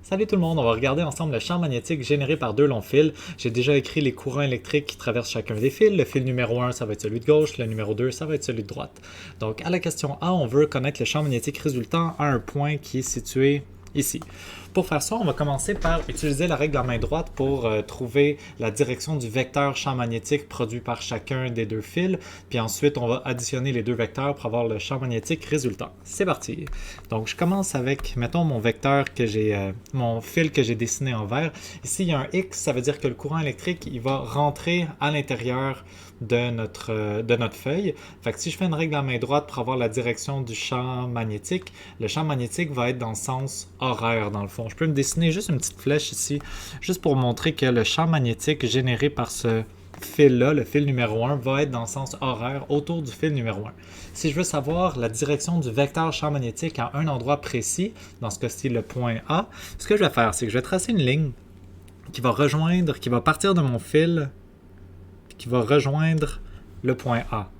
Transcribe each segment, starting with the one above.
Salut tout le monde, on va regarder ensemble le champ magnétique généré par deux longs fils. J'ai déjà écrit les courants électriques qui traversent chacun des fils. Le fil numéro 1, ça va être celui de gauche, le numéro 2, ça va être celui de droite. Donc à la question A, on veut connaître le champ magnétique résultant à un point qui est situé ici. Pour faire ça, on va commencer par utiliser la règle à main droite pour trouver la direction du vecteur champ magnétique produit par chacun des deux fils. Puis ensuite, on va additionner les deux vecteurs pour avoir le champ magnétique résultant. C'est parti! Donc, je commence avec, mettons, mon vecteur que j'ai, mon fil que j'ai dessiné en vert. Ici, il y a un X, ça veut dire que le courant électrique, il va rentrer à l'intérieur de notre feuille. Fait que si je fais une règle à main droite pour avoir la direction du champ magnétique, le champ magnétique va être dans le sens horaire, dans le fond. Je peux me dessiner juste une petite flèche ici, juste pour montrer que le champ magnétique généré par ce fil-là, le fil numéro 1, va être dans le sens horaire autour du fil numéro 1. Si je veux savoir la direction du vecteur champ magnétique à un endroit précis, dans ce cas-ci le point A, ce que je vais faire, c'est que je vais tracer une ligne qui va partir de mon fil, qui va rejoindre le point A.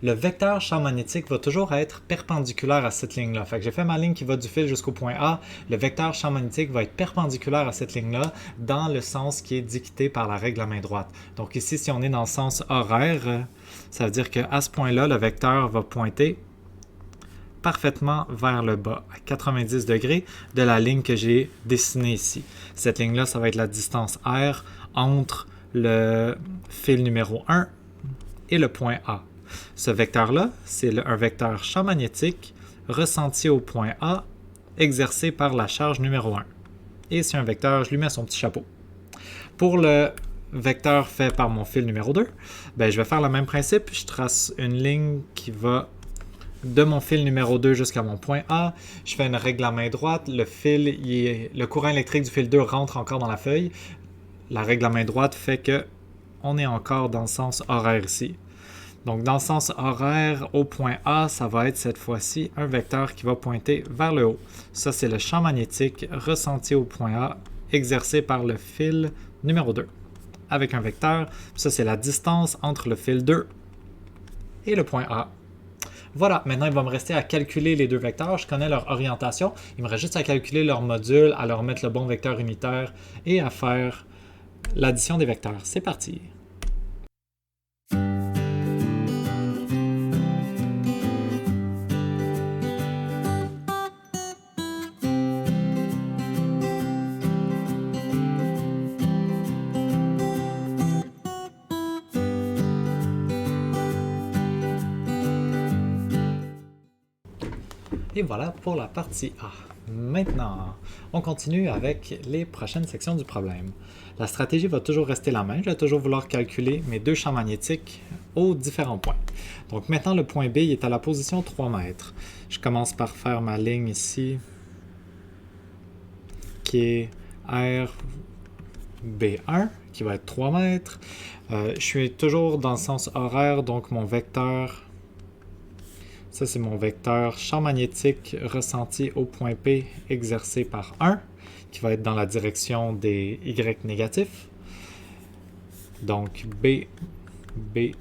Le vecteur champ magnétique va toujours être perpendiculaire à cette ligne-là. Fait que j'ai fait ma ligne qui va du fil jusqu'au point A. Le vecteur champ magnétique va être perpendiculaire à cette ligne-là dans le sens qui est dicté par la règle à main droite. Donc ici, si on est dans le sens horaire, ça veut dire qu'à ce point-là, le vecteur va pointer parfaitement vers le bas, à 90 degrés de la ligne que j'ai dessinée ici. Cette ligne-là, ça va être la distance R entre le fil numéro 1 et le point A. Ce vecteur-là, c'est un vecteur champ magnétique ressenti au point A, exercé par la charge numéro 1. Et c'est un vecteur, je lui mets son petit chapeau. Pour le vecteur fait par mon fil numéro 2, je vais faire le même principe. Je trace une ligne qui va de mon fil numéro 2 jusqu'à mon point A. Je fais une règle à main droite. Le courant électrique du fil 2 rentre encore dans la feuille. La règle à main droite fait que on est encore dans le sens horaire ici. Donc, dans le sens horaire, au point A, ça va être cette fois-ci un vecteur qui va pointer vers le haut. Ça, c'est le champ magnétique ressenti au point A, exercé par le fil numéro 2. Avec un vecteur, ça, c'est la distance entre le fil 2 et le point A. Voilà, maintenant, il va me rester à calculer les deux vecteurs. Je connais leur orientation. Il me reste juste à calculer leur module, à leur mettre le bon vecteur unitaire et à faire l'addition des vecteurs. C'est parti! Et voilà pour la partie A. Maintenant, on continue avec les prochaines sections du problème. La stratégie va toujours rester la même. Je vais toujours vouloir calculer mes deux champs magnétiques aux différents points. Donc maintenant, le point B il est à la position 3 mètres. Je commence par faire ma ligne ici, qui est RB1, qui va être 3 mètres. Je suis toujours dans le sens horaire, donc mon vecteur... Ça, c'est mon vecteur champ magnétique ressenti au point P exercé par 1, qui va être dans la direction des Y négatifs. Donc, B1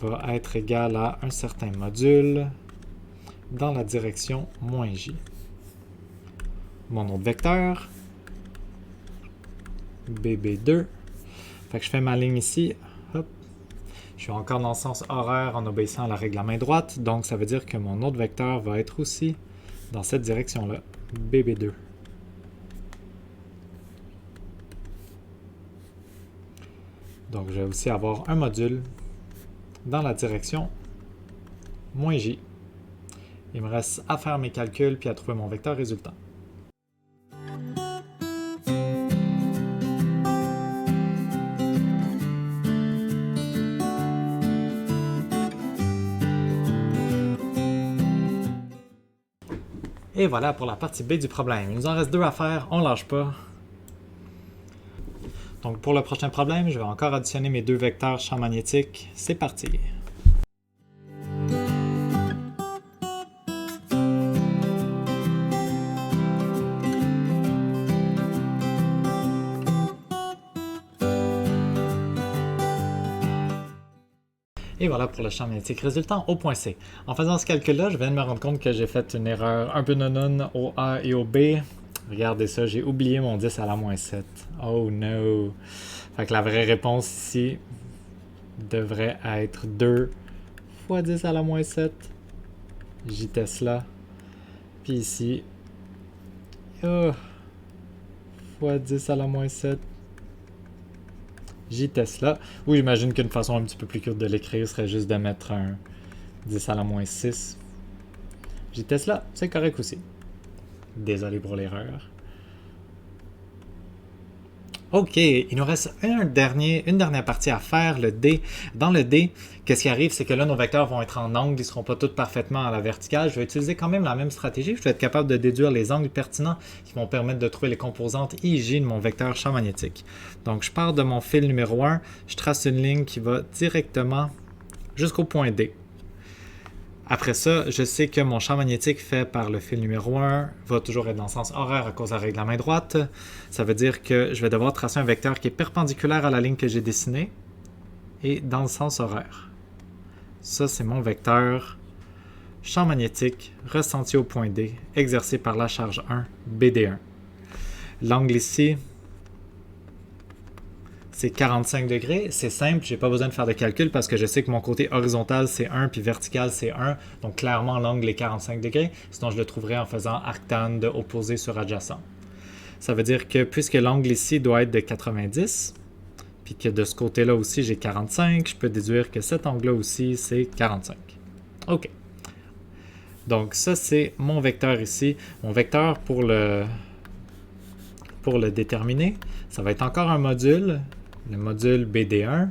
va être égal à un certain module dans la direction moins J. Mon autre vecteur, BB2. Fait que je fais ma ligne ici. Hop. Je suis encore dans le sens horaire en obéissant à la règle à main droite, donc ça veut dire que mon autre vecteur va être aussi dans cette direction-là, BB2. Donc je vais aussi avoir un module dans la direction moins J. Il me reste à faire mes calculs puis à trouver mon vecteur résultant. Et voilà pour la partie B du problème. Il nous en reste deux à faire, on lâche pas. Donc pour le prochain problème, je vais encore additionner mes deux vecteurs champ magnétique. C'est parti! Et voilà pour le champ magnétique résultant au point C. En faisant ce calcul-là, je viens de me rendre compte que j'ai fait une erreur un peu non au A et au B. Regardez ça, j'ai oublié mon 10 à la moins 7. Oh no! Fait que la vraie réponse ici devrait être 2 fois 10 à la moins 7. J Tesla. Puis ici, fois 10 à la moins 7. J Tesla. Oui, j'imagine qu'une façon un petit peu plus courte de l'écrire serait juste de mettre un 10 à la moins 6. J Tesla, c'est correct aussi. Désolé pour l'erreur. Ok, il nous reste une dernière partie à faire, le D. Dans le D, qu'est-ce qui arrive, c'est que là, nos vecteurs vont être en angle, ils ne seront pas tous parfaitement à la verticale. Je vais utiliser quand même la même stratégie. Je vais être capable de déduire les angles pertinents qui vont permettre de trouver les composantes I et J de mon vecteur champ magnétique. Donc, je pars de mon fil numéro 1, je trace une ligne qui va directement jusqu'au point D. Après ça, je sais que mon champ magnétique fait par le fil numéro 1 va toujours être dans le sens horaire à cause de la règle de la main droite. Ça veut dire que je vais devoir tracer un vecteur qui est perpendiculaire à la ligne que j'ai dessinée et dans le sens horaire. Ça, c'est mon vecteur champ magnétique ressenti au point D, exercé par la charge 1, BD1. L'angle ici, c'est 45 degrés. C'est simple, j'ai pas besoin de faire de calcul parce que je sais que mon côté horizontal c'est 1 puis vertical c'est 1. Donc clairement l'angle est 45 degrés. Sinon je le trouverai en faisant arctan de opposé sur adjacent. Ça veut dire que puisque l'angle ici doit être de 90, puis que de ce côté-là aussi j'ai 45, je peux déduire que cet angle-là aussi c'est 45. OK. Donc ça c'est mon vecteur ici. Mon vecteur pour le déterminer, ça va être encore un module. Le module BD1.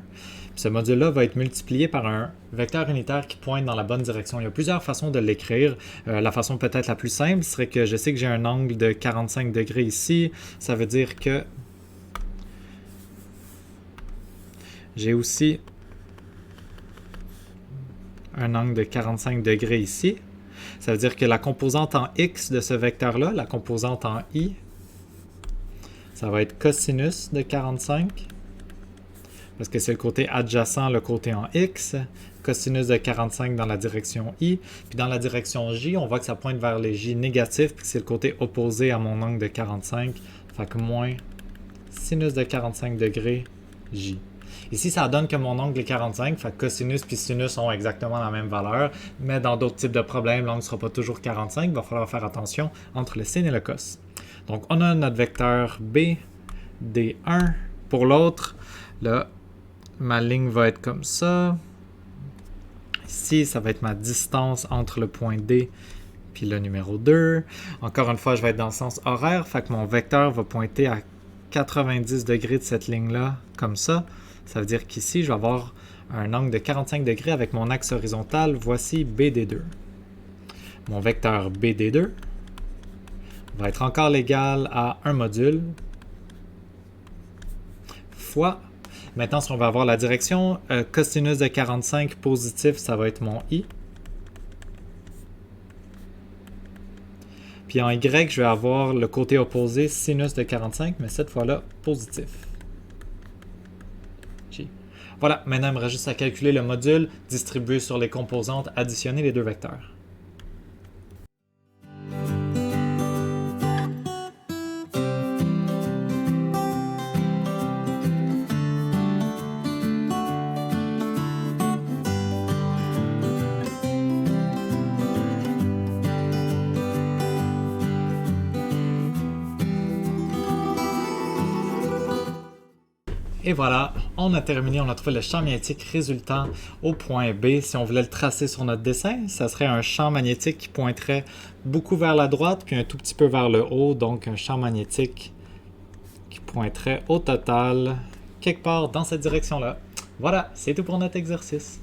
Ce module-là va être multiplié par un vecteur unitaire qui pointe dans la bonne direction. Il y a plusieurs façons de l'écrire. La façon peut-être la plus simple serait que je sais que j'ai un angle de 45 degrés ici. Ça veut dire que j'ai aussi un angle de 45 degrés ici. Ça veut dire que la composante en X de ce vecteur-là, la composante en I, ça va être cosinus de 45. Parce que c'est le côté adjacent, le côté en X, cosinus de 45 dans la direction I, puis dans la direction J, on voit que ça pointe vers les J négatifs, puis c'est le côté opposé à mon angle de 45, fait que moins sinus de 45 degrés J. Ici, ça donne que mon angle est 45, fait que cosinus puis sinus ont exactement la même valeur, mais dans d'autres types de problèmes, l'angle ne sera pas toujours 45, il va falloir faire attention entre le sin et le cos. Donc, on a notre vecteur B, D1. Pour l'autre, là, ma ligne va être comme ça. Ici, ça va être ma distance entre le point D puis le numéro 2. Encore une fois, je vais être dans le sens horaire, fait que mon vecteur va pointer à 90 degrés de cette ligne-là, comme ça. Ça veut dire qu'ici, je vais avoir un angle de 45 degrés avec mon axe horizontal. Voici BD2. Mon vecteur BD2 va être encore l'égal à un module fois. Maintenant, si on va avoir la direction, cosinus de 45 positif, ça va être mon I. Puis en Y, je vais avoir le côté opposé, sinus de 45, mais cette fois-là, positif. J. Voilà, maintenant, il me reste juste à calculer le module, distribuer sur les composantes, additionner les deux vecteurs. Et voilà, on a terminé, on a trouvé le champ magnétique résultant au point B. Si on voulait le tracer sur notre dessin, ça serait un champ magnétique qui pointerait beaucoup vers la droite, puis un tout petit peu vers le haut, donc un champ magnétique qui pointerait au total quelque part dans cette direction-là. Voilà, c'est tout pour notre exercice.